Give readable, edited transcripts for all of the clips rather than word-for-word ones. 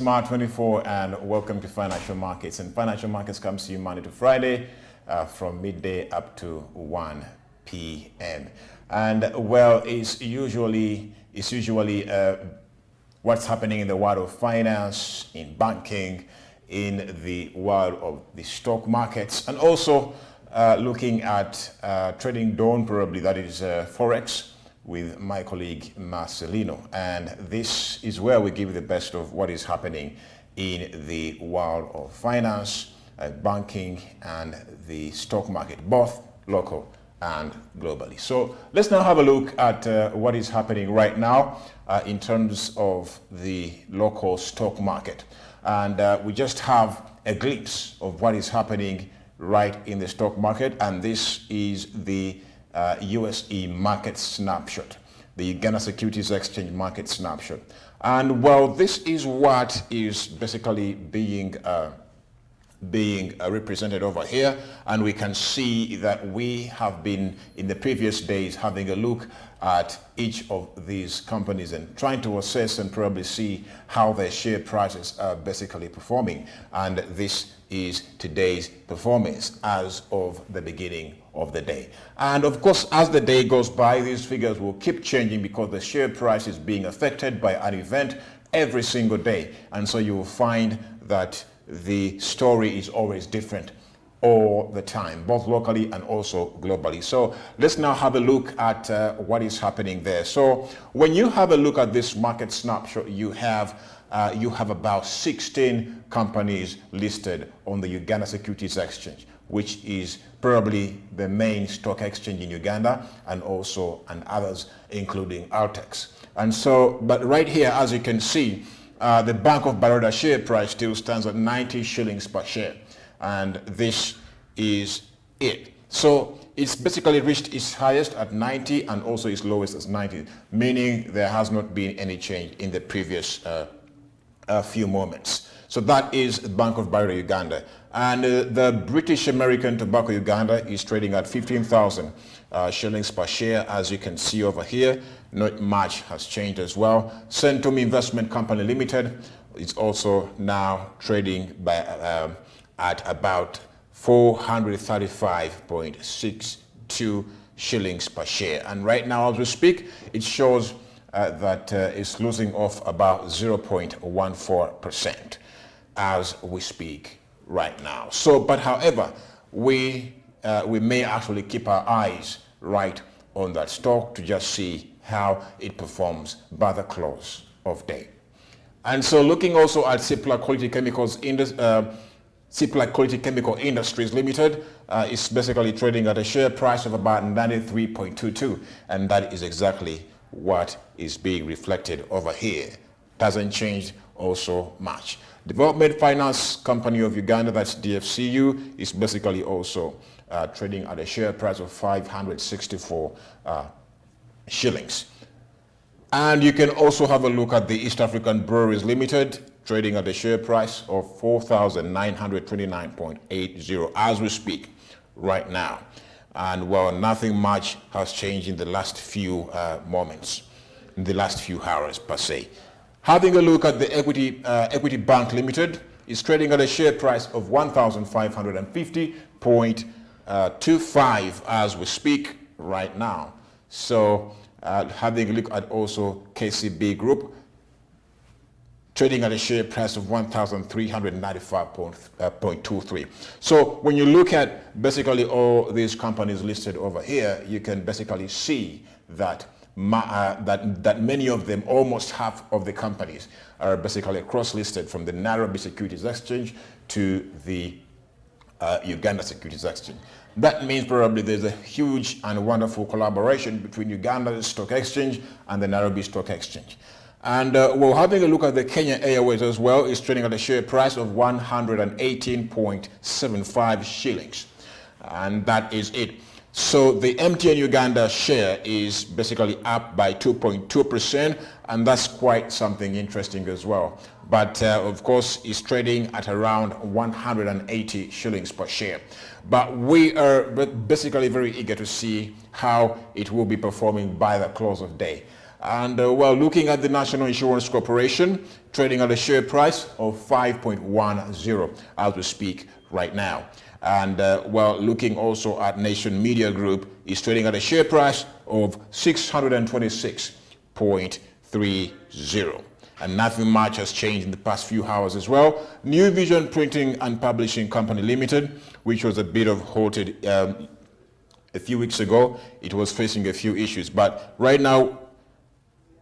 Smart 24 and welcome to Financial Markets. And Financial Markets comes to you Monday to Friday from midday up to 1 p.m. And well, it's usually what's happening in the world of finance, in banking, in the world of the stock markets, and also looking at trading dawn, probably, that is Forex, with my colleague Marcelino. And this is where we give you the best of what is happening in the world of finance, banking, and the stock market, both local and globally. So let's now have a look at what is happening right now in terms of the local stock market. And we just have a glimpse of what is happening right in the stock market. And this is the USE market snapshot, the Uganda Securities Exchange market snapshot. And well, this is what is basically being represented over here, and we can see that we have been in the previous days having a look at each of these companies and trying to assess and probably see how their share prices are basically performing. And this is today's performance as of the beginning of the day. And of course, as the day goes by, these figures will keep changing because the share price is being affected by an event every single day. And so you will find that the story is always different all the time, both locally and also globally. So let's now have a look at what is happening there. So when you have a look at this market snapshot, you have about 16 companies listed on the Uganda Securities Exchange, which is probably the main stock exchange in Uganda, and others, including Altex. And so, but right here, as you can see, the Bank of Baroda share price still stands at 90 shillings per share. And this is it. So it's basically reached its highest at 90 and also its lowest at 90, meaning there has not been any change in the previous few moments. So that is Bank of Baroda Uganda. And the British American Tobacco Uganda is trading at 15,000 shillings per share, as you can see over here. Not much has changed as well. Centum Investment Company Limited is also now trading at about 435.62 shillings per share. And right now, as we speak, it shows that it's losing off about 0.14% as we speak right now. So, but however, we may actually keep our eyes right on that stock to just see how it performs by the close of day. And so looking also at Cipla Quality Chemical Industries Limited is basically trading at a share price of about 93.22, and that is exactly what is being reflected over here. Doesn't change also much. Development Finance Company of Uganda, that's DFCU, is basically also trading at a share price of 564 shillings. And you can also have a look at the East African Breweries Limited, trading at a share price of 4,929.80 as we speak right now. And well, nothing much has changed in the last few moments, in the last few hours per se. Having a look at the Equity Bank Limited is trading at a share price of 1,550.25 as we speak right now. So having a look at also KCB Group, trading at a share price of 1,395.23. So when you look at basically all these companies listed over here, you can basically see that that many of them, almost half of the companies, are basically cross-listed from the Nairobi Securities Exchange to the Uganda Securities Exchange. That means probably there's a huge and wonderful collaboration between Uganda's Stock Exchange and the Nairobi Stock Exchange. And we're having a look at the Kenya Airways as well. It's trading at a share price of 118.75 shillings. And that is it. So the MTN Uganda share is basically up by 2.2%, and that's quite something interesting as well. But of course, it's trading at around 180 shillings per share. But we are basically very eager to see how it will be performing by the close of day. And well, looking at the National Insurance Corporation, trading at a share price of 5.10 as we speak right now. And well, looking also at Nation Media Group, is trading at a share price of 626.30. And nothing much has changed in the past few hours as well. New Vision Printing and Publishing Company Limited, which was a bit of halted a few weeks ago, it was facing a few issues. But right now,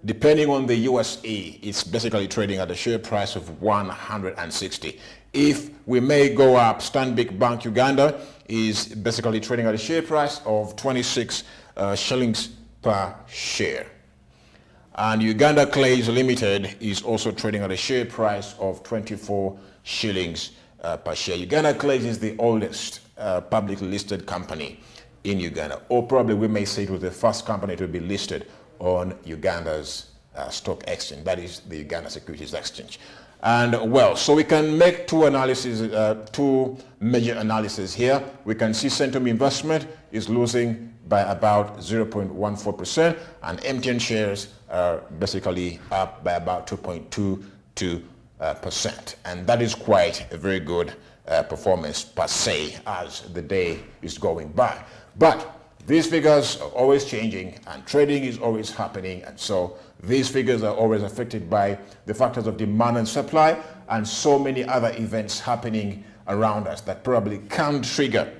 depending on the USE, it's basically trading at a share price of 160. If we may go up, Stanbic Bank Uganda is basically trading at a share price of 26 shillings per share. And Uganda Clays Limited is also trading at a share price of 24 shillings per share. Uganda Clays is the oldest publicly listed company in Uganda, or probably we may say it was the first company to be listed on Uganda's stock exchange, that is the Uganda Securities Exchange. And well, so we can make two major analyses here. We can see Centum Investment is losing by about 0.14%, and MTN shares are basically up by about 2.22%. And that is quite a very good performance per se as the day is going by. But these figures are always changing and trading is always happening, and so these figures are always affected by the factors of demand and supply and so many other events happening around us that probably can trigger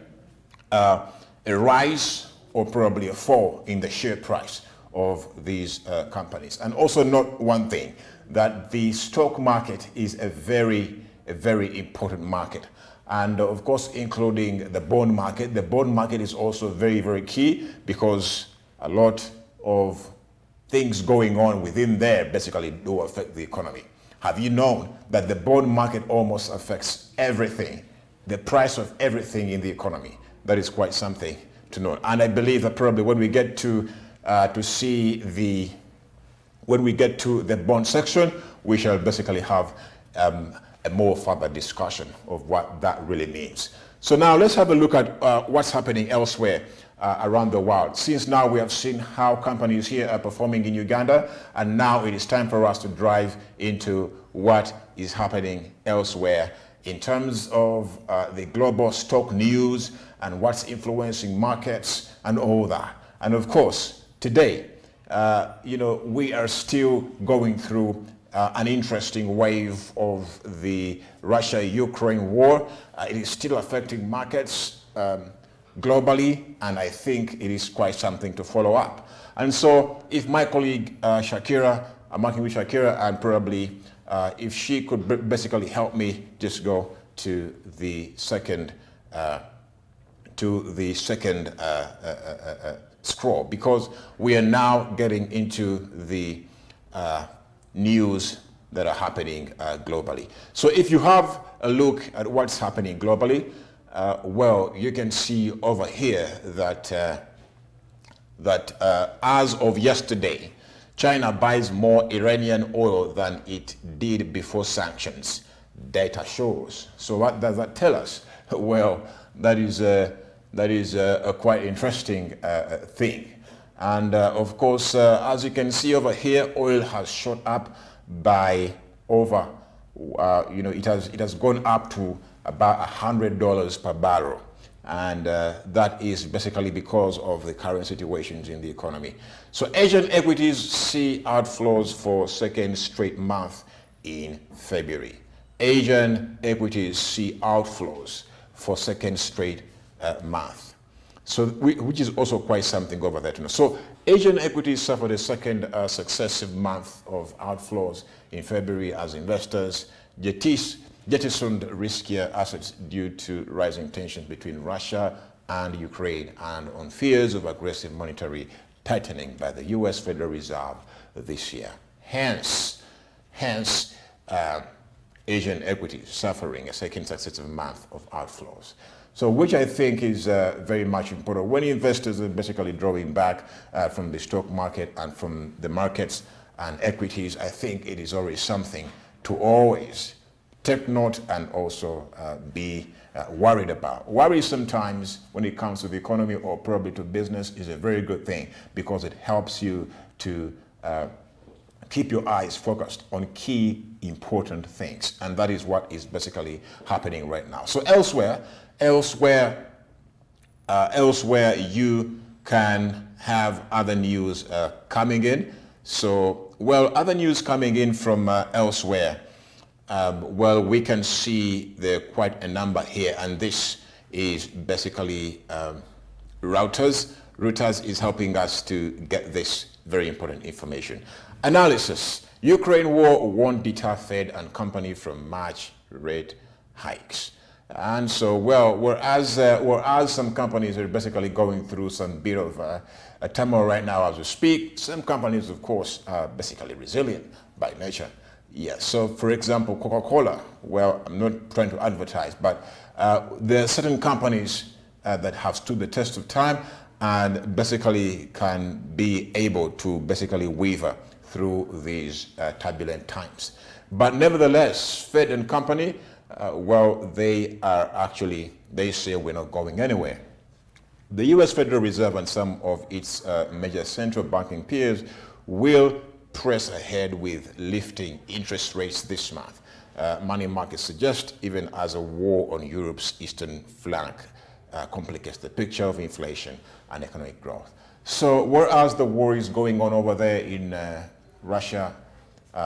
a rise or probably a fall in the share price of these companies. And also note one thing, that the stock market is a very important market. And of course, including the bond market. The bond market is also very key because a lot of things going on within there basically do affect the economy. Have you known that the bond market almost affects everything, the price of everything in the economy? That is quite something to know. And I believe that probably when we get to the bond section, we shall basically have a more further discussion of what that really means. So now let's have a look at what's happening elsewhere around the world. Since now we have seen how companies here are performing in Uganda, and now it is time for us to drive into what is happening elsewhere in terms of the global stock news and what's influencing markets and all that. And of course, today, we are still going through an interesting wave of the Russia-Ukraine war. It is still affecting markets globally, and I think it is quite something to follow up. And so if my colleague Shakira, I'm working with Shakira, and probably if she could basically help me just go to the second scroll, because we are now getting into the news that are happening globally. So if you have a look at what's happening globally, well, you can see over here that as of yesterday, China buys more Iranian oil than it did before sanctions, data shows. So what does that tell us? Well, that is a quite interesting thing. And of course, as you can see over here, oil has shot up by over, it has gone up to about $100 per barrel. And that is basically because of the current situations in the economy. So Asian equities see outflows for second straight month in February. Asian equities see outflows for second straight month. So, which is also quite something over there to know. So Asian equities suffered a second successive month of outflows in February as investors jettisoned riskier assets due to rising tensions between Russia and Ukraine and on fears of aggressive monetary tightening by the US Federal Reserve this year. Hence, Asian equities suffering a second successive month of outflows. So which I think is very much important. When investors are basically drawing back from the stock market and from the markets and equities, I think it is always something to always take note and also be worried about. Worry sometimes when it comes to the economy or probably to business is a very good thing because it helps you to keep your eyes focused on key important things, and that is what is basically happening right now. So elsewhere you can have other news coming in. So, well, other news coming in from elsewhere. Well, we can see there are quite a number here, and this is basically Reuters. Reuters is helping us to get this very important information. Analysis: Ukraine war won't deter Fed and company from March rate hikes. And so, well, whereas some companies are basically going through some bit of a turmoil right now as we speak, some companies, of course, are basically resilient by nature. Yes. So, for example, Coca-Cola. Well, I'm not trying to advertise, but there are certain companies that have stood the test of time and basically can be able to basically weather through these turbulent times. But nevertheless, Fed and company, well, they say we're not going anywhere. The U.S. Federal Reserve and some of its major central banking peers will press ahead with lifting interest rates this month. Money markets suggest, even as a war on Europe's eastern flank complicates the picture of inflation and economic growth. So whereas the war is going on over there in Russia,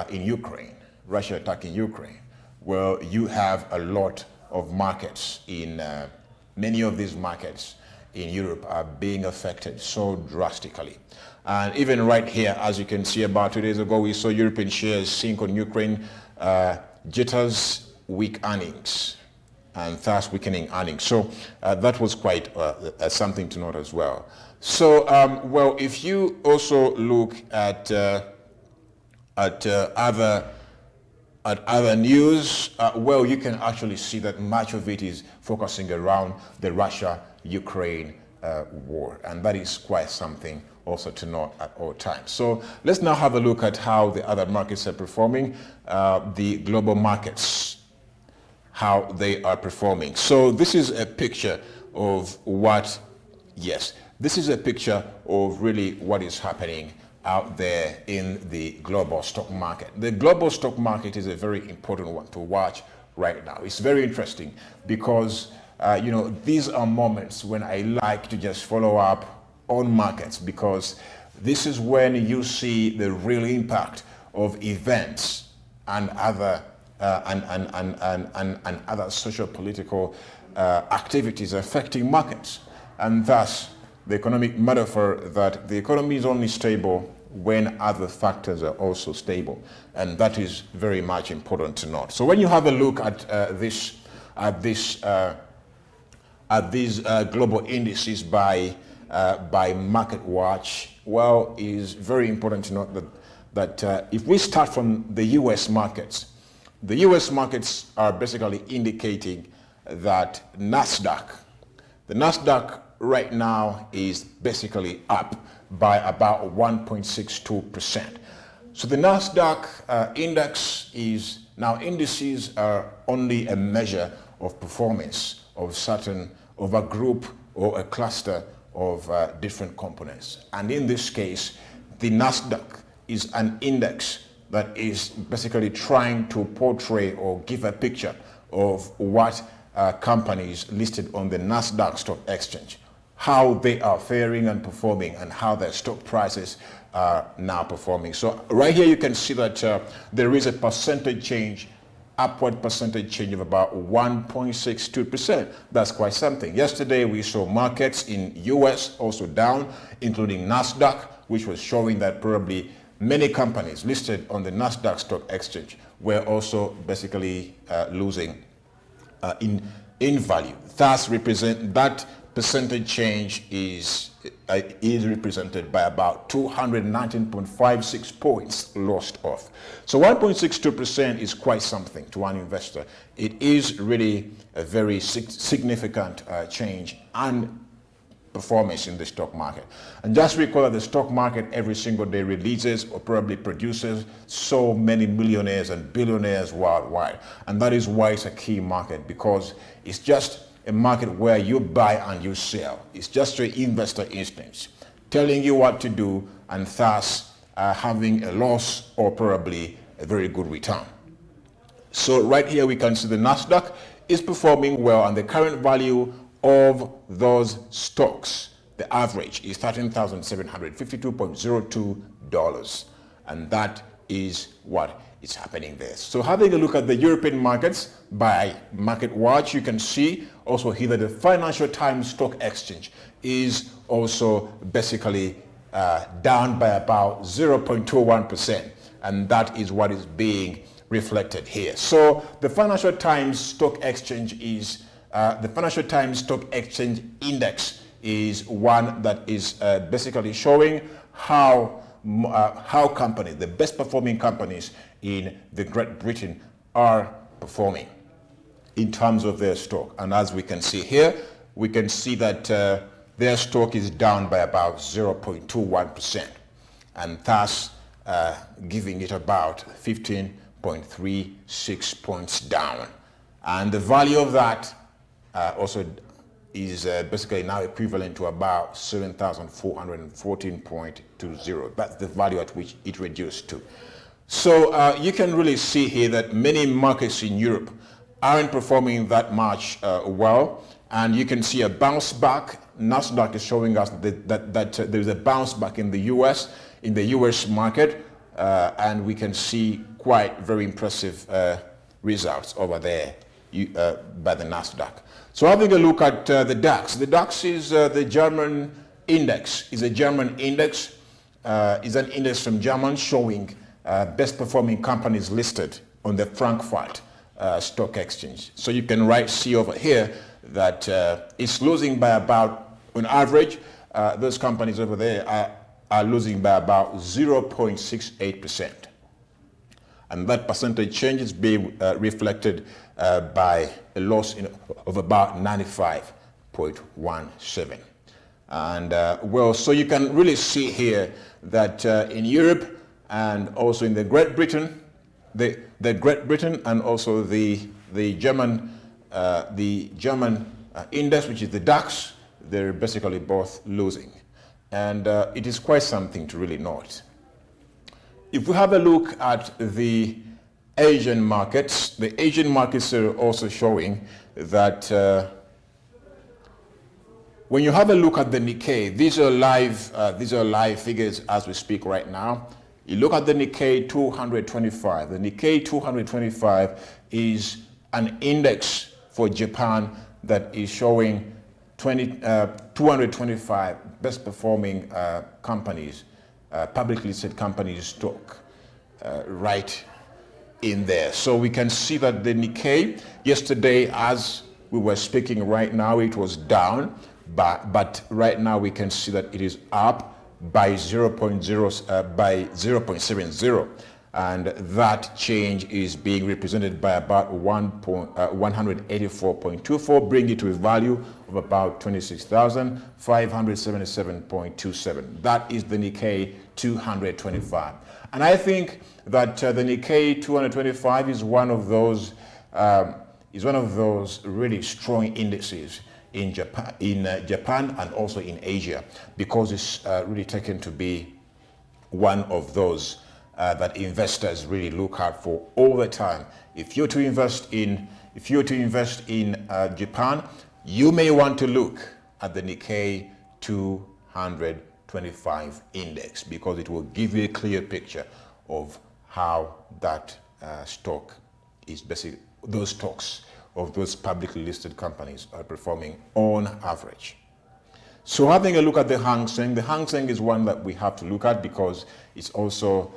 in Ukraine, Russia attacking Ukraine, well, you have a lot of markets in, many of these markets in Europe are being affected so drastically. And even right here, as you can see, about 2 days ago, we saw European shares sink on Ukraine, jitters, weak earnings, and thus weakening earnings. So that was quite something to note as well. So, well, if you also look at other news, well, you can actually see that much of it is focusing around the Russia-Ukraine war, and that is quite something also to note at all times. So let's now have a look at how the other markets are performing, the global markets, how they are performing. So this is a picture of what, yes, this is a picture of really what is happening out there in the global stock market. The global stock market is a very important one to watch right now. It's very interesting because, you know, these are moments when I like to just follow up on markets, because this is when you see the real impact of events and other and other social political activities affecting markets, and thus the economic metaphor that the economy is only stable when other factors are also stable, and that is very much important to note. So when you have a look at these global indices by Market Watch, well, it is very important to note that if we start from the U.S. markets, the U.S. markets are basically indicating that the Nasdaq right now is basically up by about 1.62%. So the Nasdaq index is now, indices are only a measure of performance of a group or a cluster of different components. And in this case, the Nasdaq is an index that is basically trying to portray or give a picture of what companies listed on the Nasdaq Stock Exchange, how they are faring and performing, and how their stock prices are now performing. So right here you can see that there is a percentage change, upward percentage change of about 1.62%. That's quite something. Yesterday we saw markets in US also down, including Nasdaq, which was showing that probably many companies listed on the Nasdaq Stock Exchange were also basically losing in value. Thus, that percentage change is represented by about 219.56 points lost off. So 1.62% is quite something to one investor. It is really a very significant change and performance in the stock market. And just recall that the stock market every single day releases or probably produces so many millionaires and billionaires worldwide. And that is why it's a key market, because it's just a market where you buy and you sell. It's just your investor instincts telling you what to do, and thus having a loss or probably a very good return. So right here we can see the Nasdaq is performing well, and the current value of those stocks, the average, is $13,752.02, and that is what is happening there. So having a look at the European markets by MarketWatch, you can see also here that the Financial Times Stock Exchange is also basically down by about 0.21%, and that is what is being reflected here. So the Financial Times Stock Exchange is the Financial Times Stock Exchange Index is one that is basically showing how companies, the best performing companies in the Great Britain, are performing in terms of their stock. And as we can see here, we can see that their stock is down by about 0.21%, and thus giving it about 15.36 points down. And the value of that also is basically now equivalent to about 7,414.20. That's the value at which it reduced to. So you can really see here that many markets in Europe aren't performing that much well, and you can see a bounce back. Nasdaq is showing us that there's a bounce back in the US market, and we can see quite very impressive results over there by the Nasdaq. So having a look at the DAX. The DAX is the German index. Is a German index. Is an index from Germany showing best performing companies listed on the Frankfurt Stock Exchange. So you can see over here that it's losing by about, on average, those companies over there are losing by about 0.68%. And that percentage change is being reflected by a loss of about 95.17. And so you can really see here that in Europe and also in the Great Britain, the Great Britain and also the German index, which is the DAX, they're basically both losing. And it is quite something to really note. If we have a look at the Asian markets, the Asian markets are also showing that when you have a look at the Nikkei, these are live figures as we speak right now. You look at the Nikkei 225. The Nikkei 225 is an index for Japan that is showing 225 best performing companies, publicly listed companies stock right in there. So we can see that the Nikkei yesterday, as we were speaking right now, it was down, but right now we can see that it is up by 0.70, and that change is being represented by about 184.24, bringing it to a value of about 26,577.27. That is the Nikkei 225. And I think that the Nikkei 225 is one of those really strong indices in Japan and also in Asia, because it's really taken to be one of those that investors really look out for all the time. If you're to invest in Japan, you may want to look at the Nikkei 225 index, because it will give you a clear picture of how that stock is basically, those stocks of those publicly listed companies are performing on average. So having a look at the Hang Seng is one that we have to look at because it's also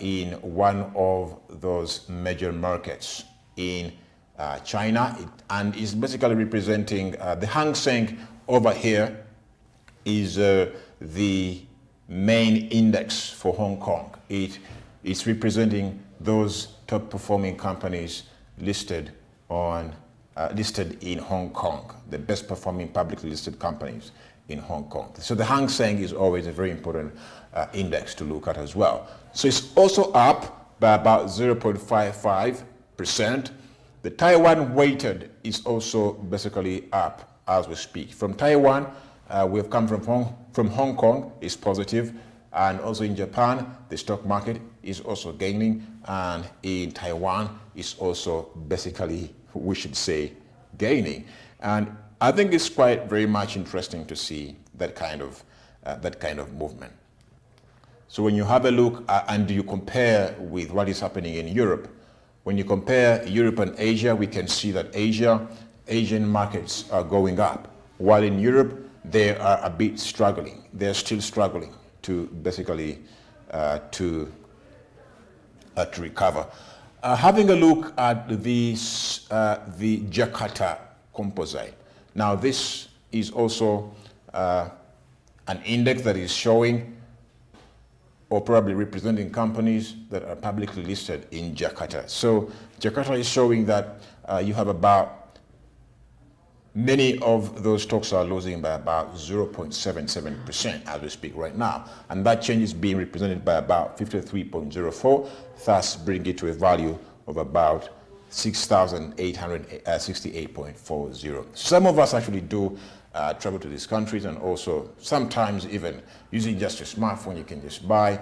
in one of those major markets in China, and is basically representing the Hang Seng over here is the main index for Hong Kong. It's representing those top performing companies listed in Hong Kong, the best performing publicly listed companies in Hong Kong. So the Hang Seng is always a very important index to look at as well. So it's also up by about 0.55%. The Taiwan weighted is also basically up as we speak. From Taiwan, we've come from Hong Kong is positive. And also in Japan, the stock market is also gaining, and in Taiwan, it's also basically, we should say, gaining. And I think it's quite very much interesting to see that kind of movement. So when you have a look and you compare with what is happening in Europe, when you compare Europe and Asia, we can see that Asian markets are going up, while in Europe they are a bit struggling. They're still struggling to basically to recover. Having a look at the Jakarta Composite. Now this is also an index that is showing or probably representing companies that are publicly listed in Jakarta. So Jakarta is showing that you have many of those stocks are losing by about 0.77% as we speak right now. And that change is being represented by about 53.04, thus bringing it to a value of about 6,868.40. Some of us actually do travel to these countries, and also sometimes even using just your smartphone, you can just buy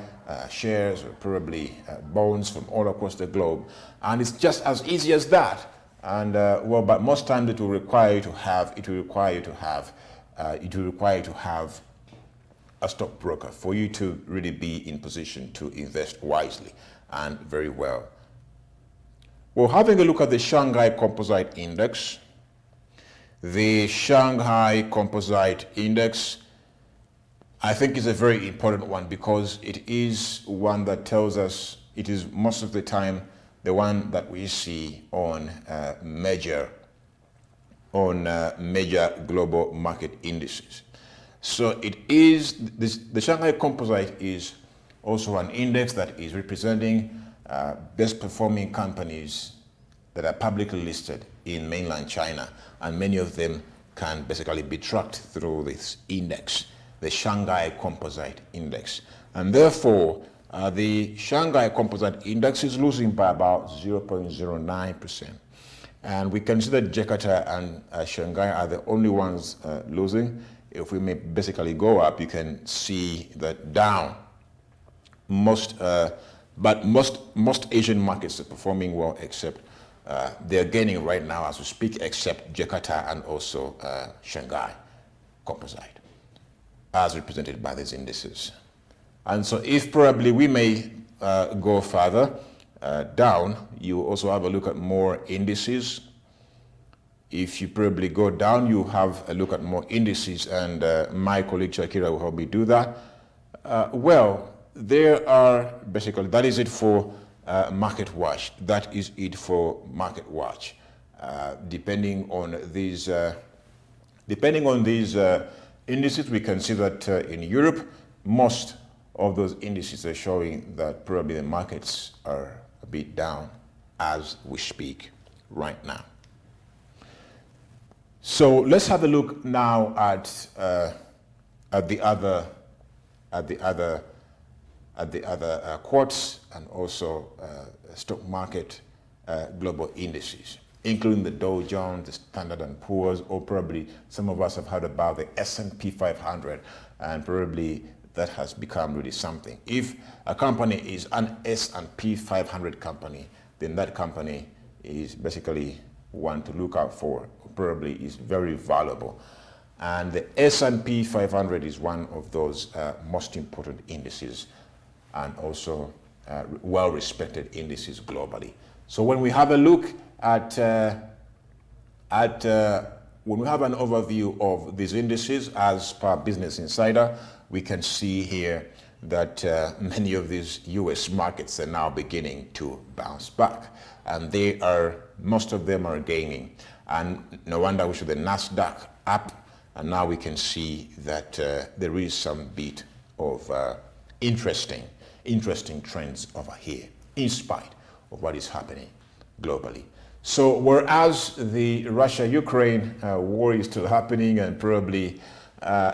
shares or probably bonds from all across the globe. And it's just as easy as that. And but most times it will require you to have a stockbroker for you to really be in position to invest wisely and very well. Well, having a look at the Shanghai Composite Index. The Shanghai Composite Index, I think, is a very important one because it is one that tells us, it is most of the time the one that we see on major global market indices. So it is, the Shanghai Composite is also an index that is representing best performing companies that are publicly listed in mainland China, and many of them can basically be tracked through this index, the Shanghai Composite Index. And therefore, the Shanghai Composite Index is losing by about 0.09%. And we can see that Jakarta and Shanghai are the only ones losing. If we may basically go up, you can see that down. But most Asian markets are performing well, except they're gaining right now as we speak, except Jakarta and also Shanghai Composite, as represented by these indices. And so if probably we may go further down, you also have a look at more indices. If you probably go down, you have a look at more indices, and my colleague Shakira will help me do that. Well, there are basically, that is it for Market Watch. That is it for Market Watch. Depending on these indices, we can see that in Europe, most of those indices are showing that probably the markets are a bit down as we speak right now. So let's have a look now at the other quartz and also stock market global indices, including the Dow Jones, the Standard & Poor's, or probably some of us have heard about the S&P 500, and probably that has become really something. If a company is an S&P 500 company, then that company is basically one to look out for, probably is very valuable. And the S&P 500 is one of those most important indices, and also well-respected indices globally. So when we have a look at when we have an overview of these indices as per Business Insider, we can see here that many of these U.S. markets are now beginning to bounce back, and most of them are gaining. And no wonder we see the Nasdaq up, and now we can see that there is some bit of interesting trends over here, in spite of what is happening globally. So whereas the Russia-Ukraine war is still happening, and probably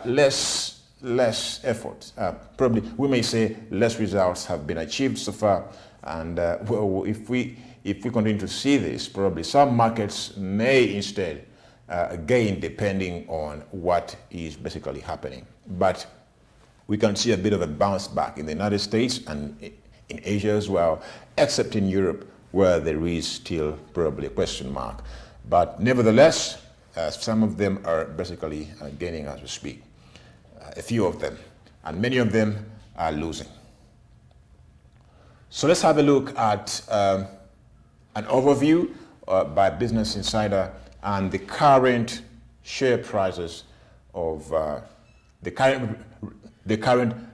less effort, probably we may say less results have been achieved so far, and well, if we continue to see this, probably some markets may instead gain, depending on what is basically happening. But we can see a bit of a bounce back in the United States and in Asia as well, except in Europe, where there is still probably a question mark. But nevertheless, some of them are basically gaining as we speak, a few of them, and many of them are losing. So let's have a look at an overview by Business Insider and the current share prices of the current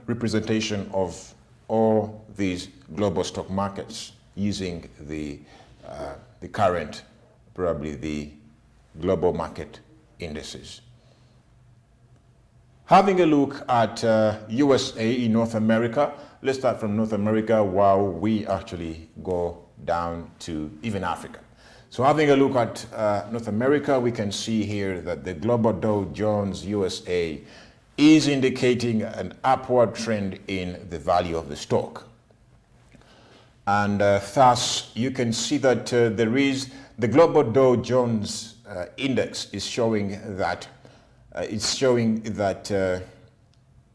representation of all these global stock markets using the current, probably the global market indices. Having a look at USA in North America, let's start from North America while we actually go down to even Africa. So having a look at North America, we can see here that the global Dow Jones USA is indicating an upward trend in the value of the stock. And thus, you can see that the global Dow Jones index is showing that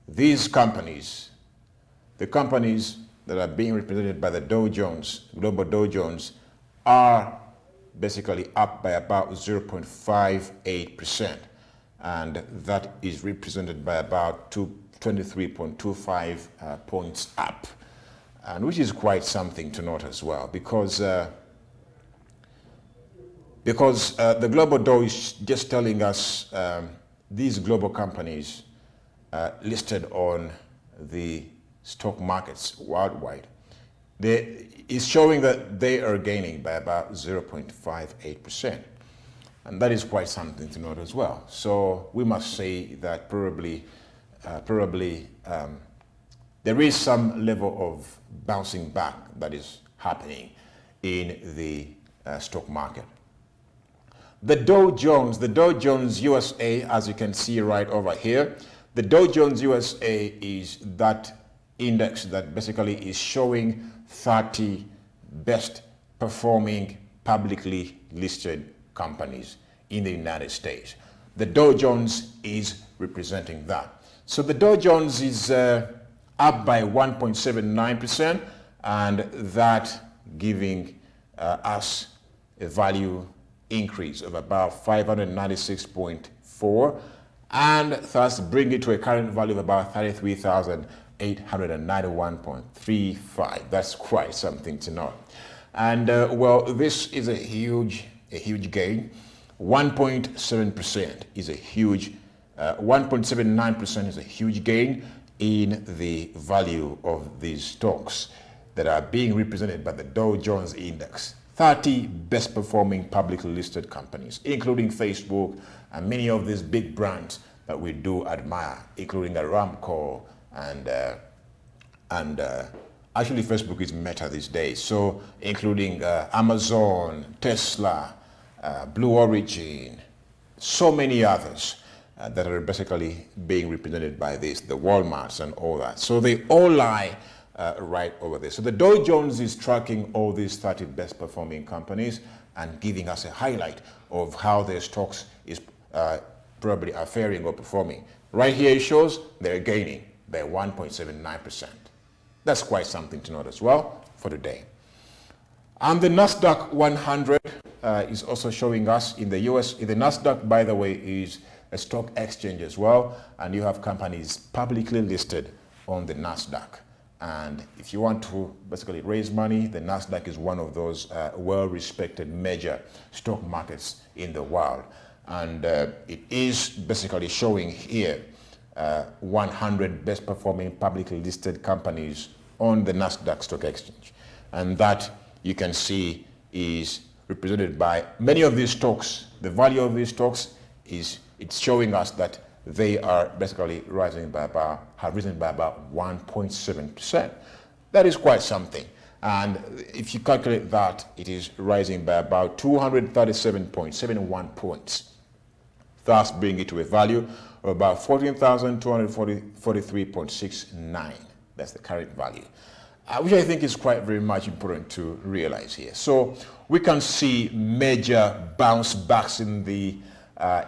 these companies, the companies that are being represented by the Dow Jones, global Dow Jones, are basically up by about 0.58%. And that is represented by about 23.25 points up, and which is quite something to note as well, because the global Dow is just telling us these global companies listed on the stock markets worldwide, is showing that they are gaining by about 0.58%. And that is quite something to note as well. So we must say that probably there is some level of bouncing back that is happening in the stock market. The Dow Jones USA, as you can see right over here, the Dow Jones USA is that index that basically is showing 30 best performing publicly listed companies in the United States. The Dow Jones is representing that. So the Dow Jones is up by 1.79%, and that giving us a value increase of about 596.4, and thus bring it to a current value of about 33,891.35. That's quite something to know. And well, this is a huge gain. 1.7% is a huge, 1.79% is a huge gain in the value of these stocks that are being represented by the Dow Jones Index. 30 best performing publicly listed companies, including Facebook and many of these big brands that we do admire, including Aramco and actually Facebook is Meta these days, so including Amazon, Tesla, Blue Origin, so many others that are basically being represented by this, the Walmarts and all that. So they all lie right over there. So the Dow Jones is tracking all these 30 best performing companies and giving us a highlight of how their stocks is probably are faring or performing. Right here it shows they're gaining by 1.79%. That's quite something to note as well for today. And the Nasdaq 100 is also showing us in the US. The Nasdaq, by the way, is a stock exchange as well, and you have companies publicly listed on the Nasdaq. And if you want to basically raise money, the Nasdaq is one of those well-respected major stock markets in the world. And it is basically showing here 100 best performing publicly listed companies on the Nasdaq Stock Exchange. And that you can see is represented by many of these stocks. The value of these stocks is, it's showing us that they are basically rising by about, have risen by about 1.7%. That is quite something. And if you calculate that, it is rising by about 237.71 points. Thus bringing it to a value of about 14,243.69. That's the current value, which I think is quite very much important to realize here. So we can see major bounce backs in the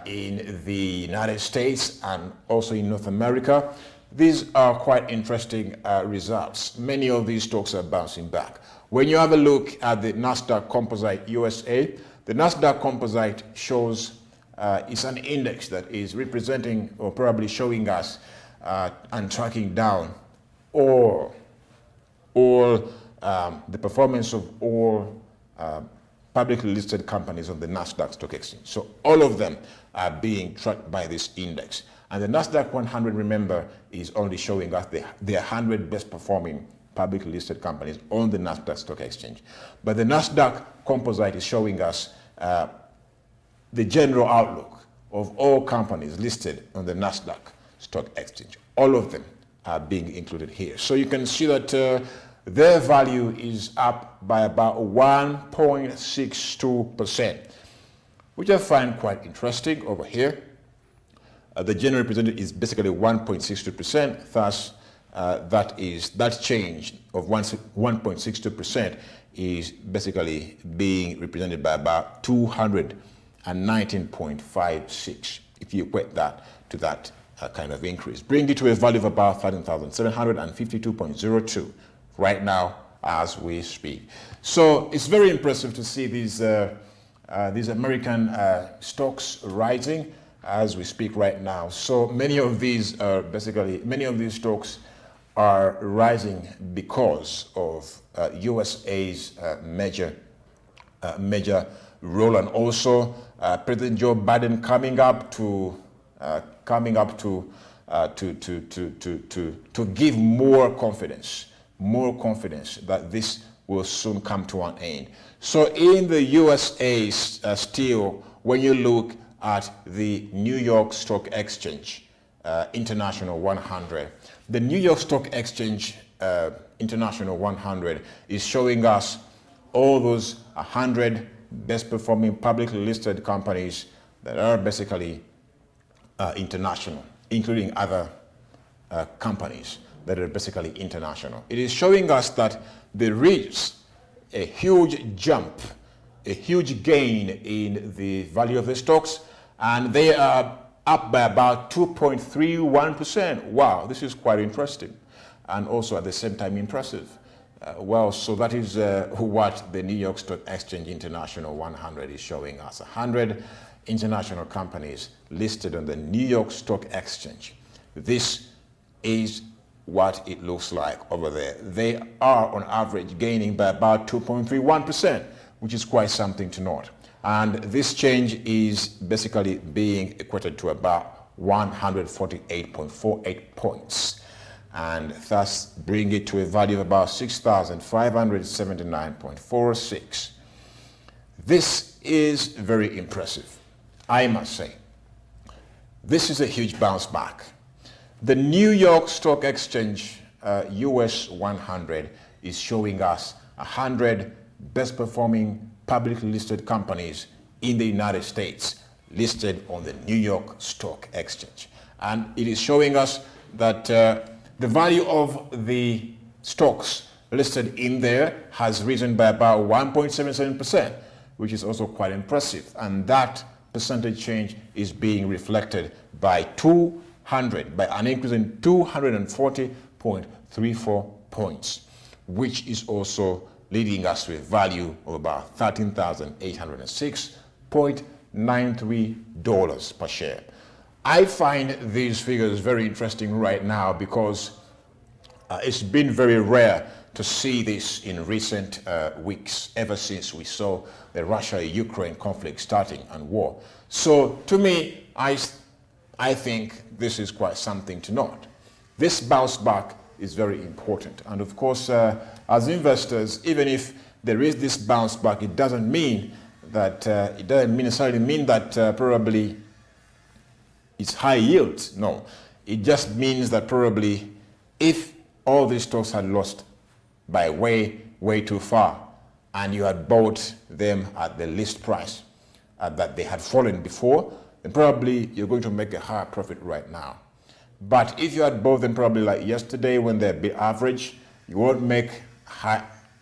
United States and also in North America. these are quite interesting results. Many of these stocks are bouncing back. When you have a look at the Nasdaq Composite USA, the Nasdaq Composite shows it's an index that is representing or probably showing us and tracking down all the performance of all publicly listed companies on the Nasdaq Stock Exchange. So all of them are being tracked by this index. And the Nasdaq 100, remember, is only showing us the 100 best performing publicly listed companies on the Nasdaq Stock Exchange. But the Nasdaq Composite is showing us the general outlook of all companies listed on the Nasdaq Stock Exchange. All of them are being included here. So you can see that their value is up by about 1.62%, which I find quite interesting over here. The general represented is basically 1.62%, thus that change of 1.62% is basically being represented by about 219.56 if you equate that to that kind of increase. Bring it to a value of about 13,752.02 right now as we speak. So it's very impressive to see these American stocks rising as we speak right now. So many of these stocks are rising because of USA's major role, and also President Joe Biden coming up to give more confidence that this will soon come to an end. So in the USA still, when you look at the New York Stock Exchange International 100, the New York Stock Exchange International 100 is showing us all those 100 best performing publicly listed companies that are basically international, including other companies that are basically international. It is showing us that they reached a huge jump, a huge gain in the value of the stocks, and they are up by about 2.31%. Wow, this is quite interesting, and also at the same time impressive. Well, so that is what the New York Stock Exchange International 100 is showing us. 100 international companies listed on the New York Stock Exchange. This is what it looks like over there. They are on average gaining by about 2.31%, which is quite something to note. And this change is basically being equated to about 148.48 points, and thus bring it to a value of about 6,579.46. This is very impressive, I must say. This is a huge bounce back. The New York Stock Exchange US 100 is showing us 100 best performing publicly listed companies in the United States listed on the New York Stock Exchange. And it is showing us that the value of the stocks listed in there has risen by about 1.77%, which is also quite impressive. And that percentage change is being reflected by an increase in 240.34 points, which is also leading us to a value of about $13,806.93 per share. I find these figures very interesting right now because it's been very rare to see this in recent weeks, ever since we saw the Russia-Ukraine conflict starting and war. So to me, I think this is quite something to note. This bounce back is very important. And of course, as investors, even if there is this bounce back, it doesn't necessarily mean that probably it's high yields. No, it just means that probably if all these stocks had lost by way too far, and you had bought them at the list price that they had fallen before, then probably you're going to make a higher profit right now. But if you had bought them probably like yesterday when they're a bit average, you won't make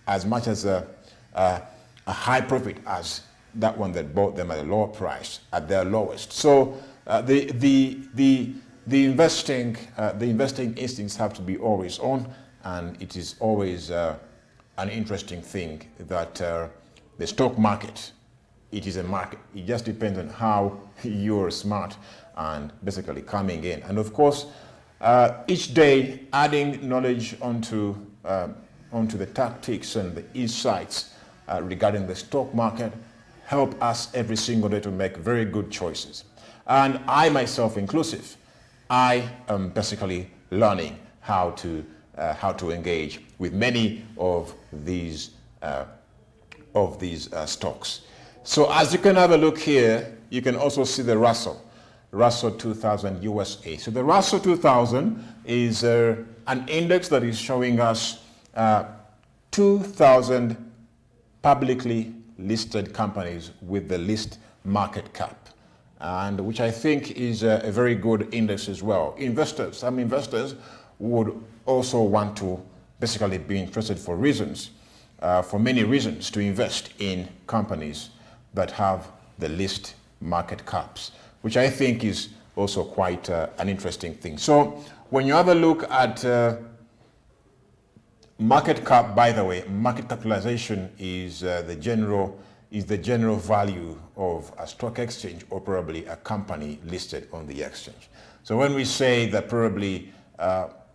as much as a high profit as that one that bought them at a lower price, at their lowest. So the the investing instincts have to be always on, and it is always an interesting thing that the stock market, it is a market. It just depends on how you're smart and basically coming in. And of course, each day adding knowledge onto the tactics and the insights regarding the stock market help us every single day to make very good choices. And I myself inclusive, I am basically learning how to engage with many of these stocks. So as you can have a look here, you can also see the Russell 2000 USA. So the Russell 2000 is an index that is showing us 2,000 publicly listed companies with the least market cap, and which I think is a very good index as well. Some investors would also want to basically be interested for many reasons, to invest in companies that have the least market caps, which I think is also quite an interesting thing. So when you have a look at market cap, by the way, market capitalization is the general value of a stock exchange or probably a company listed on the exchange. So when we say that probably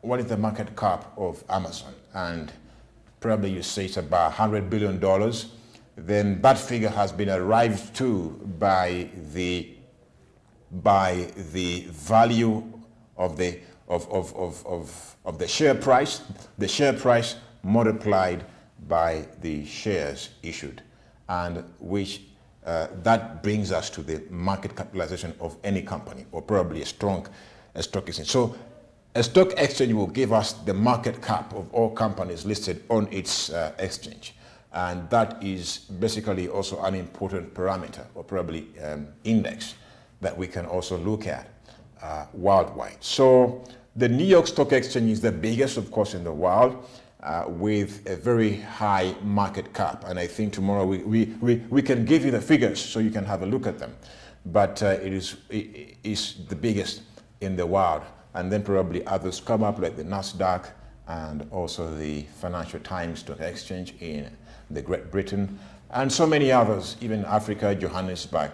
what is the market cap of Amazon, and probably you say it's about $100 billion, then that figure has been arrived to by the value of the share price, multiplied by the shares issued, and which that brings us to the market capitalization of any company, or probably a stock exchange. So a stock exchange will give us the market cap of all companies listed on its exchange, and that is basically also an important parameter, or probably index, that we can also look at worldwide. So the New York Stock Exchange is the biggest, of course, in the world, with a very high market cap. And I think tomorrow we can give you the figures so you can have a look at them. But it is the biggest in the world. And then probably others come up, like the NASDAQ and also the Financial Times Stock Exchange in the Great Britain, and so many others, even Africa, Johannesburg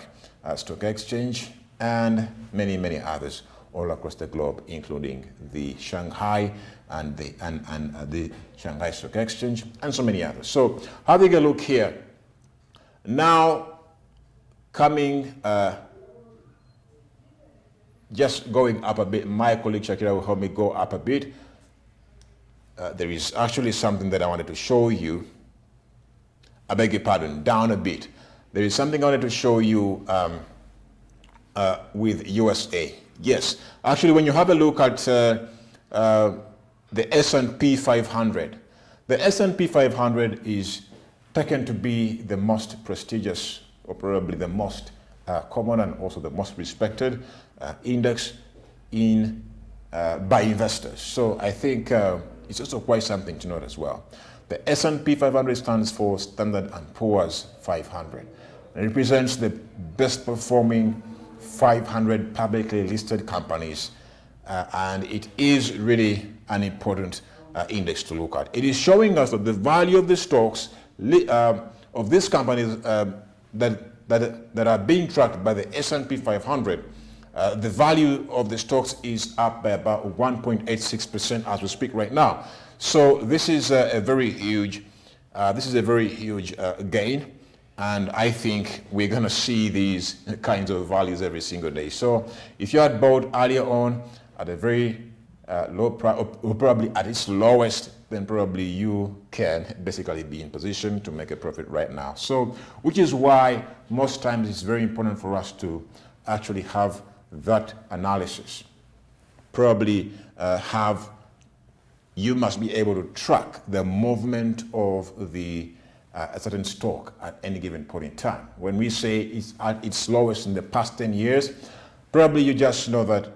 Stock Exchange, and many, many others all across the globe, including the Shanghai and the Shanghai Stock Exchange, and so many others. So having a look here, now coming, just going up a bit, my colleague Shakira will help me go up a bit. There is actually something that I wanted to show you. I beg your pardon, down a bit. There is something I wanted to show you with USA. Yes, actually when you have a look at the S&P 500, the S&P 500 is taken to be the most prestigious, or probably the most common and also the most respected index by investors. So I think it's also quite something to note as well. The S&P 500 stands for Standard & Poor's 500. It represents the best performing 500 publicly listed companies, and it is really an important index to look at. It is showing us that the value of the stocks of these companies that are being tracked by the S&P 500, the value of the stocks is up by about 1.86% as we speak right now. So this is a very huge gain, and I think we're going to see these kinds of values every single day. So if you had bought earlier on at a very low price, or probably at its lowest, then probably you can basically be in position to make a profit right now. So, which is why most times it's very important for us to actually have that analysis. Probably you must be able to track the movement of a certain stock at any given point in time. When we say it's at its lowest in the past 10 years, probably you just know that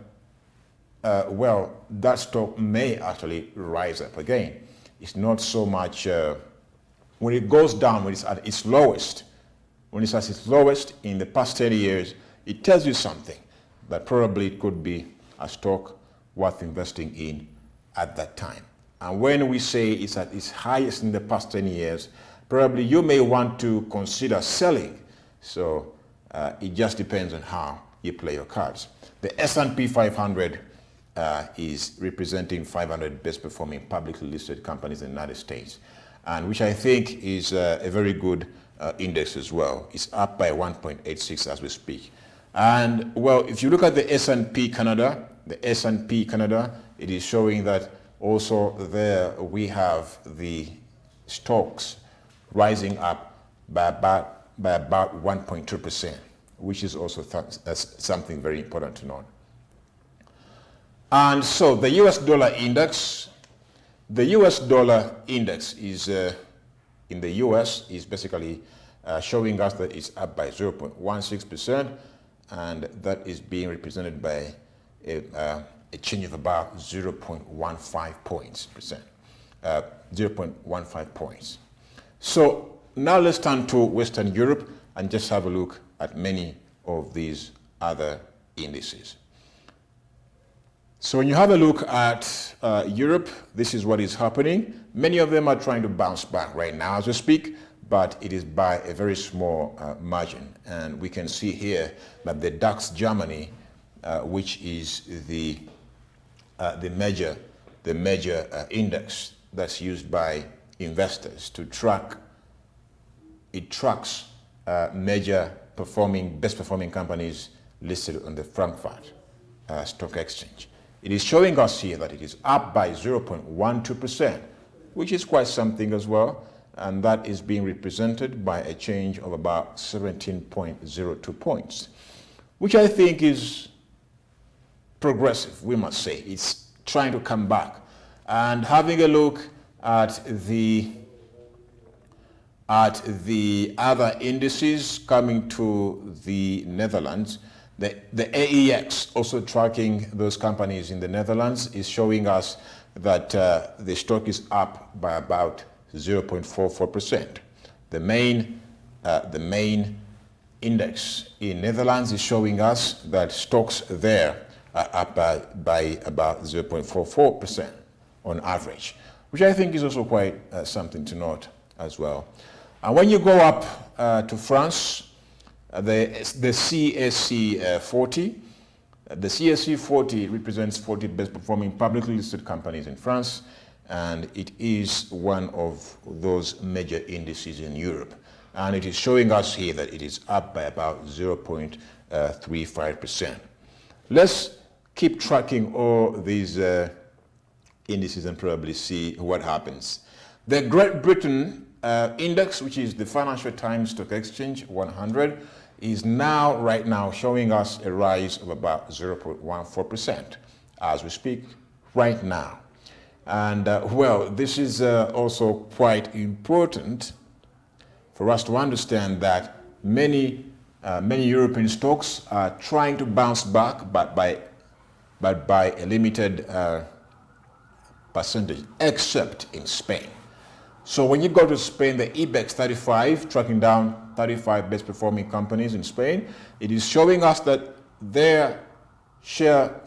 that stock may actually rise up again. It's not so much when it goes down, when it's at its lowest. When it's at its lowest in the past 10 years, it tells you something that probably it could be a stock worth investing in at that time. And when we say it's at its highest in the past 10 years, probably you may want to consider selling. So it just depends on how you play your cards. The S&P 500 is representing 500 best performing publicly listed companies in the United States, and which I think is a very good index as well. It's up by 1.86 as we speak. And well, if you look at the S&P Canada, it is showing that also there we have the stocks rising up by about 1.2%, which is also something very important to note. And so the US dollar index, is in the US is basically showing us that it's up by 0.16%, and that is being represented by a change of about 0.15 points. 0.15 points. So now let's turn to Western Europe and just have a look at many of these other indices. So when you have a look at Europe, this is what is happening. Many of them are trying to bounce back right now as we speak, but it is by a very small margin. And we can see here that the DAX Germany, which is the major index that's used by investors to track, it tracks major best performing companies listed on the Frankfurt Stock Exchange. It is showing us here that it is up by 0.12%, which is quite something as well, and that is being represented by a change of about 17.02 points, which I think is progressive, we must say. It's trying to come back. And having a look at the other indices coming to the Netherlands, the AEX, also tracking those companies in the Netherlands, is showing us that the stock is up by about 0.44%. The main index in Netherlands is showing us that stocks there are up by about 0.44% on average, which I think is also quite something to note as well. And when you go up to France, the CAC 40, the CAC 40 represents 40 best performing publicly listed companies in France, and it is one of those major indices in Europe. And it is showing us here that it is up by about 0.35%. Let's keep tracking all these indices and probably see what happens. The Great Britain index, which is the Financial Times Stock Exchange 100, is right now showing us a rise of about 0.14% as we speak right now. And well, this is also quite important for us to understand that many European stocks are trying to bounce back, but by a limited percentage, except in Spain. So when you go to Spain, the IBEX 35, tracking down 35 best performing companies in Spain, it is showing us that their share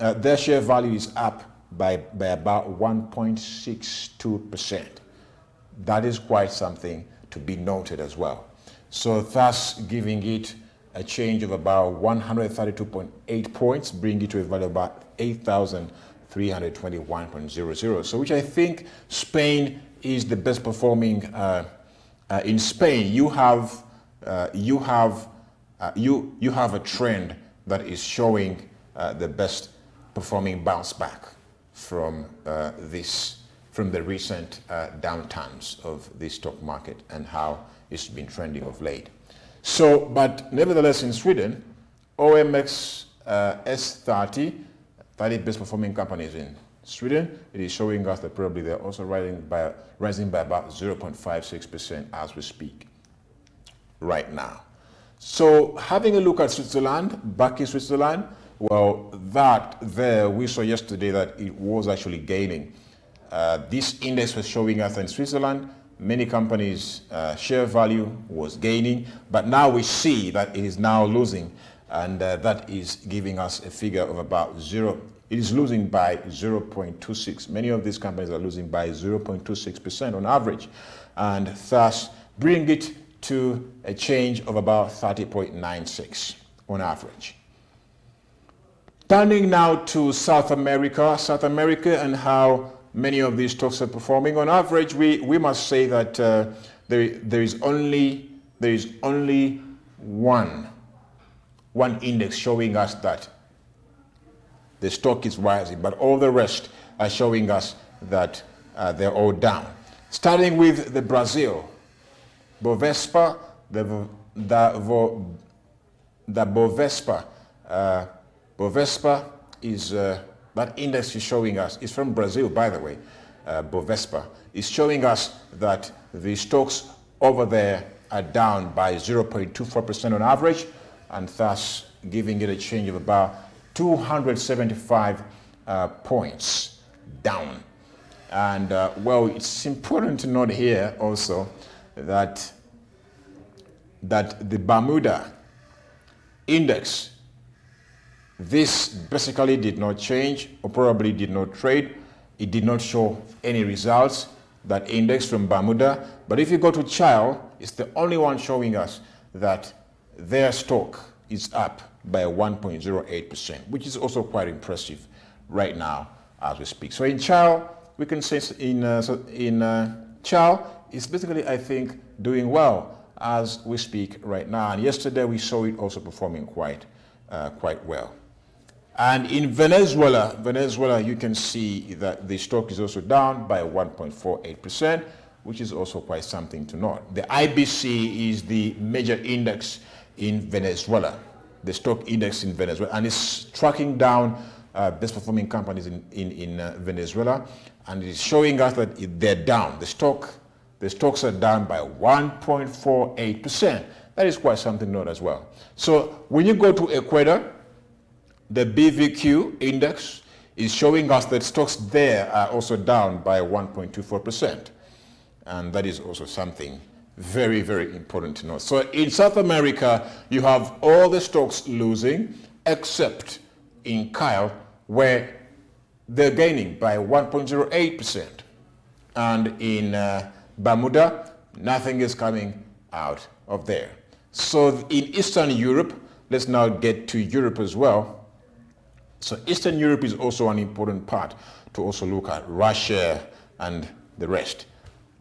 value is up by about 1.62%. That is quite something to be noted as well. So thus giving it a change of about 132.8 points, bringing it to a value of about 8,321.00. So which I think Spain is the best performing. In Spain, you have a trend that is showing the best performing bounce back from the recent downturns of the stock market and how it's been trending of late. So, but nevertheless, in Sweden, OMX S30, 30 best performing companies in Sweden, it is showing us that probably they're also rising by about 0.56% as we speak right now. So having a look at Switzerland, back in Switzerland, well, we saw yesterday that it was actually gaining. This index was showing us in Switzerland, many companies' share value was gaining, but now we see that it is now losing, and that is giving us a figure of about It is losing by 0.26. Many of these companies are losing by 0.26% on average, and thus bring it to a change of about 30.96 on average. Turning now to South America and how many of these stocks are performing. On average, we must say that there is only one index showing us that the stock is rising, but all the rest are showing us that they're all down. Starting with the Brazil, Bovespa, Bovespa is, that index is showing us, it's from Brazil, by the way, Bovespa, is showing us that the stocks over there are down by 0.24% on average, and thus giving it a change of about 275 points down. And well, it's important to note here also that the Bermuda index, this basically did not change, or probably did not trade. It did not show any results, that index from Bermuda. But if you go to Chile, it's the only one showing us that their stock is up by 1.08%, which is also quite impressive right now as we speak. So in Chile, we can say in Chile, it's basically, I think, doing well as we speak right now. And yesterday we saw it also performing quite well. And in Venezuela, you can see that the stock is also down by 1.48%, which is also quite something to note. The IBC is the major index in Venezuela, the stock index in Venezuela, and it's tracking down best performing companies in Venezuela, and it's showing us that they're down. The stocks are down by 1.48%. That is quite something to note as well. So when you go to Ecuador, the BVQ index is showing us that stocks there are also down by 1.24%. And that is also something very, very important to know. So in South America, you have all the stocks losing, except in Chile, where they're gaining by 1.08%. And in Bermuda, nothing is coming out of there. So in Eastern Europe, let's now get to Europe as well. So Eastern Europe is also an important part to also look at, Russia and the rest,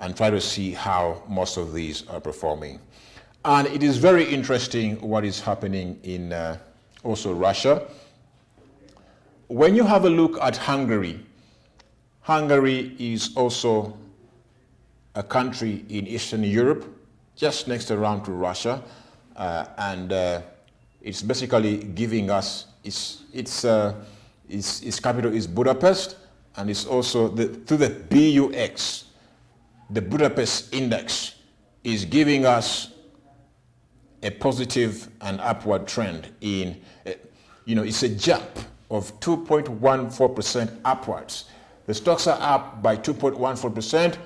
and try to see how most of these are performing. And it is very interesting what is happening in also Russia. When you have a look at Hungary, Hungary is also a country in Eastern Europe, just next around to Russia, and it's basically giving us, its capital is Budapest, and it's also through the BUX, the Budapest index is giving us a positive and upward trend in, it's a jump of 2.14% upwards. The stocks are up by 2.14%,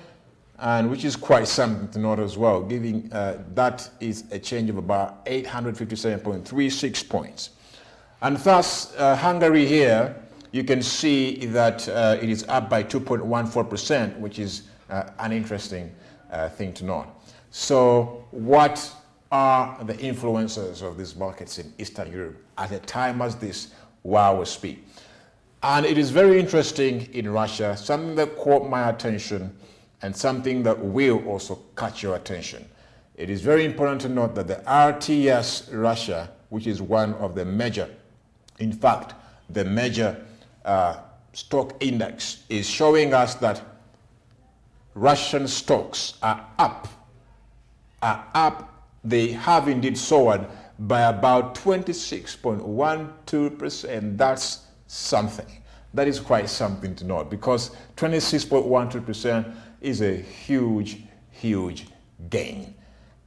and which is quite something to note as well, giving that is a change of about 857.36 points. And thus, Hungary here, you can see that it is up by 2.14%, which is an interesting thing to note. So what are the influences of these markets in Eastern Europe at a time as this while we speak? And it is very interesting in Russia, something that caught my attention and something that will also catch your attention. It is very important to note that the RTS Russia, which is one of the major, in fact, the major stock index, is showing us that Russian stocks are up. They have indeed soared by about 26.12%. That's something. That is quite something to note, because 26.12% is a huge, huge gain.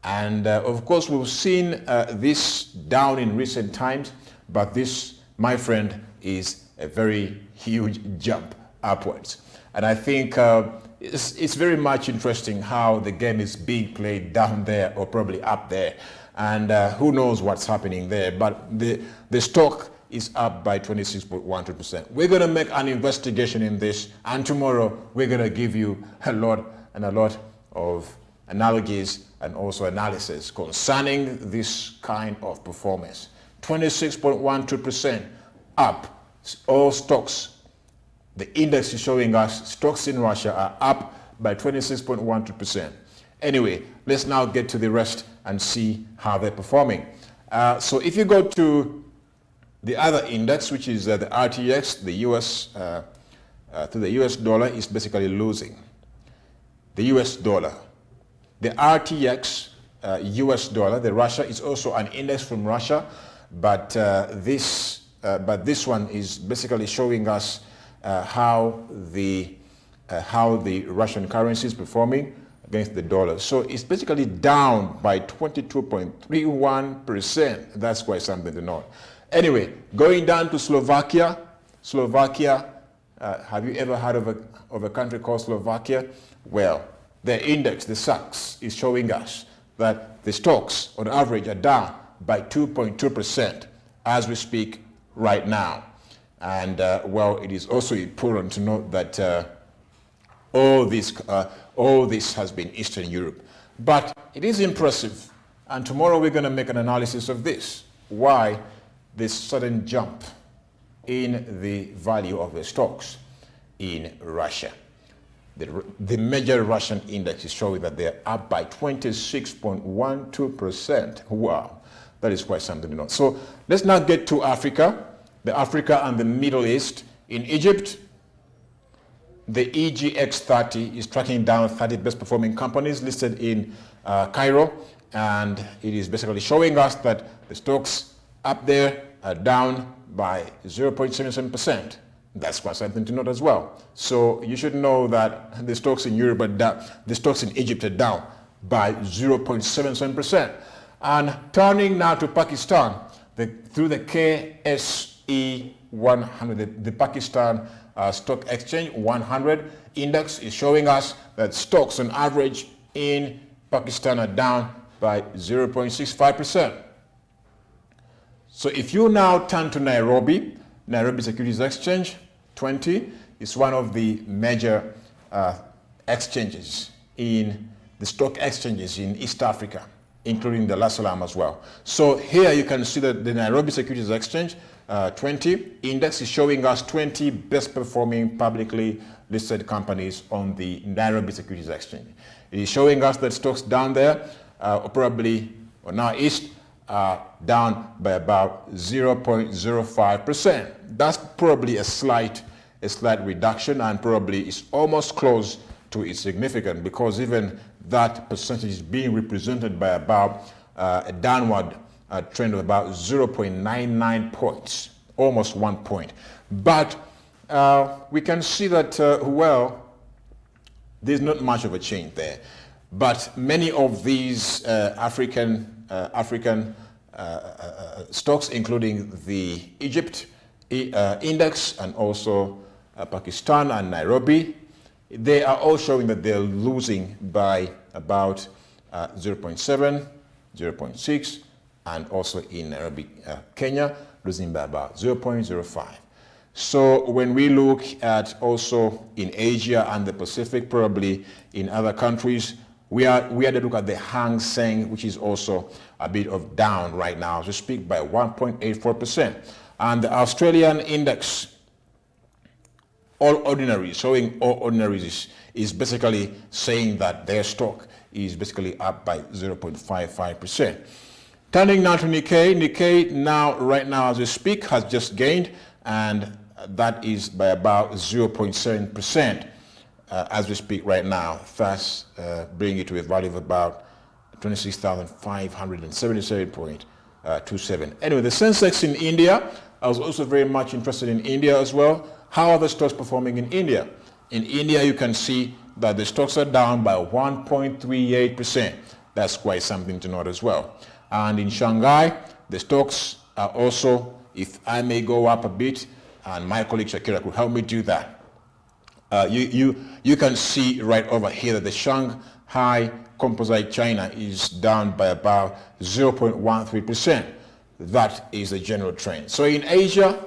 And of course, we've seen this down in recent times, but this, my friend, is a very huge jump upwards. And I think it's very much interesting how the game is being played down there, or probably up there. And who knows what's happening there. But the stock is up by 26.12%. We're going to make an investigation in this, and tomorrow we're going to give you a lot of analogies and also analysis concerning this kind of performance. 26.12% up. All stocks, the index is showing us stocks in Russia are up by 26.12%. Anyway, let's now get to the rest and see how they're performing. So if you go to the other index, which is the RTX, the US to the US dollar is basically losing. The US dollar. The RTX US dollar, the Russia, is also an index from Russia, but this one is basically showing us how the Russian currency is performing against the dollar. So it's basically down by 22.31%. That's quite something to note. Anyway, going down to Slovakia. Have you ever heard of a country called Slovakia? Well, the index, the SAX, is showing us that the stocks on average are down by 2.2% as we speak right now. And well, it is also important to note that all this has been Eastern Europe. But it is impressive, and tomorrow we're going to make an analysis of this. Why this sudden jump in the value of the stocks in Russia. The major Russian index is showing that they're up by 26.12%. Wow, that is quite something to note. So let's now get to Africa. The Africa and the Middle East. In Egypt, the EGX30 is tracking down 30 best performing companies listed in Cairo, and it is basically showing us that the stocks up there are down by 0.77%. That's quite something to note as well. So you should know that the stocks in Europe are down, the stocks in Egypt are down by 0.77%. And turning now to Pakistan, through the KSE 100, the Pakistan Stock Exchange 100 index is showing us that stocks on average in Pakistan are down by 0.65%. So if you now turn to Nairobi Securities Exchange 20 is one of the major exchanges in the stock exchanges in East Africa, including Dar es Salaam as well. So here you can see that the Nairobi Securities Exchange 20 index is showing us 20 best performing publicly listed companies on the Nairobi Securities Exchange. It is showing us that stocks down there probably or now east down by about 0.05%. That's probably a slight reduction, and probably is almost close to its significant, because even that percentage is being represented by about a downward trend of about 0.99 points, almost 1 point. But we can see that, well, there's not much of a change there. But many of these African stocks, including the Egypt index and also Pakistan and Nairobi, they are all showing that they're losing by about 0.7, 0.6, and also in Nairobi, Kenya, losing by about 0.05. So when we look at also in Asia and the Pacific, probably in other countries, we are to look at the Hang Seng, which is also a bit of down right now, as we speak, by 1.84%. And the Australian index, all ordinaries, showing all ordinaries, is basically saying that their stock is basically up by 0.55%. Turning now to Nikkei now, right now as we speak, has just gained, and that is by about 0.7%. As we speak right now, thus bringing it to a value of about 26,577.27. Anyway, the Sensex in India, I was also very much interested in India as well. How are the stocks performing in India? In India, you can see that the stocks are down by 1.38%. That's quite something to note as well. And in Shanghai, the stocks are also, if I may go up a bit, and my colleague Shakira could help me do that. You can see right over here that the Shanghai Composite China is down by about 0.13%. that is the general trend. So in Asia,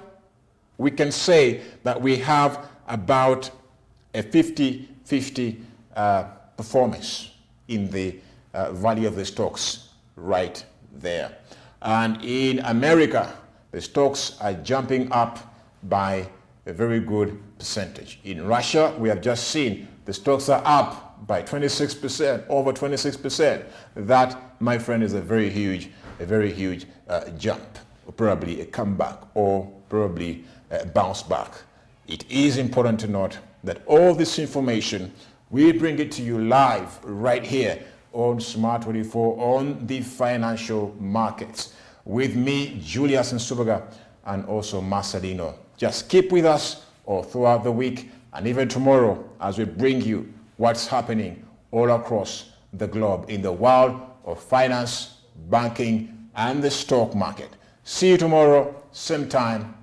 we can say that we have about a 50-50 performance in the value of the stocks right there. And in America, the stocks are jumping up by a very good percentage. In Russia, we have just seen the stocks are up by 26%, over 26%. That, my friend, is a very huge jump, or probably a comeback, or probably a bounce back. It is important to note that all this information, we bring it to you live right here on Smart 24 on the financial markets with me, Julius Nsubuga, and also Marcelino. Just keep with us all throughout the week and even tomorrow as we bring you what's happening all across the globe in the world of finance, banking, and the stock market. See you tomorrow, same time,